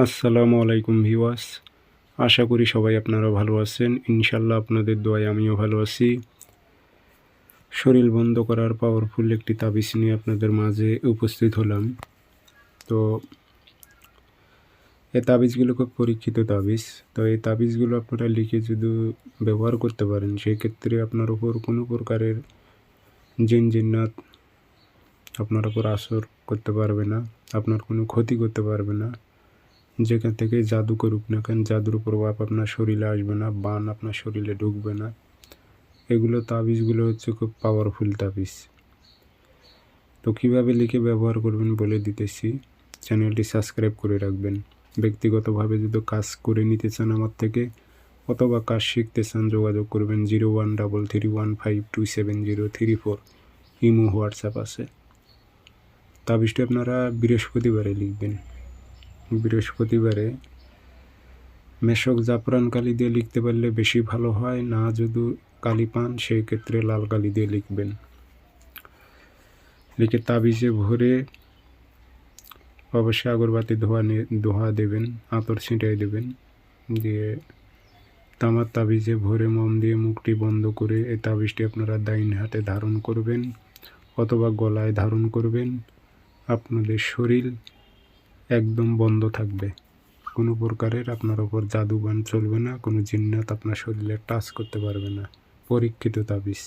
আসসালামু আলাইকুম ভিউয়ার্স। আশা করি সবাই আপনারা ভালো আছেন। ইনশাল্লাহ আপনাদের দোয়ায় আমিও ভালো আছি। শরীর বন্ধ করার পাওয়ারফুল একটি তাবিজ নিয়ে আপনাদের মাঝে উপস্থিত হলাম। তো এই তাবিজগুলো খুব পরীক্ষিত তাবিজ। তো এই তাবিজগুলো আপনারা লিখে যদি ব্যবহার করতে পারেন, সেক্ষেত্রে আপনার উপর কোনো প্রকারের জিন জিন্নাত আপনার উপর আসর করতে পারবে না, আপনার কোনো ক্ষতি করতে পারবে না। যেখান থেকে জাদু করুক না কেন, জাদুর প্রভাব আপনার শরীরে আসবে না, বান আপনার শরীরে ঢুকবে না। এগুলো তাবিজগুলো হচ্ছে খুব পাওয়ারফুল তাবিজ। তো কীভাবে লিখে ব্যবহার করবেন বলে দিতেছি। চ্যানেলটি সাবস্ক্রাইব করে রাখবেন। ব্যক্তিগতভাবে যদি কাজ করে নিতে চান আমার থেকে, অথবা কাজ শিখতে চান, যোগাযোগ করবেন 0133152703 ইমো হোয়াটসঅ্যাপ আছে। তাবিজটি আপনারা বৃহস্পতিবারে লিখবেন। বৃহস্পতিবারে মেশক জাফরান কালি দিয়ে লিখতে পারলে বেশি ভালো হয়, না যদি কালি পান সেই ক্ষেত্রে লাল কালি দিয়ে লিখবেন। লিখে তাবিজে ভরে অবশ্যই আগরবাতি ধোয়া দেবেন, আতর ছিটাই দেবেন। দিয়ে তামার তাবিজে ভরে মোম দিয়ে মুখটি বন্ধ করে এই তাবিজটি আপনারা ডাইন হাতে ধারণ করবেন অথবা গলায় ধারণ করবেন। আপনাদের শরীর একদম বন্ধ থাকবে, কোনো প্রকারের আপনার ওপর জাদুবান চলবে না, কোনো জিন্নাত আপনার শরীরে টাচ করতে পারবে না। পরীক্ষিত তাবিজ।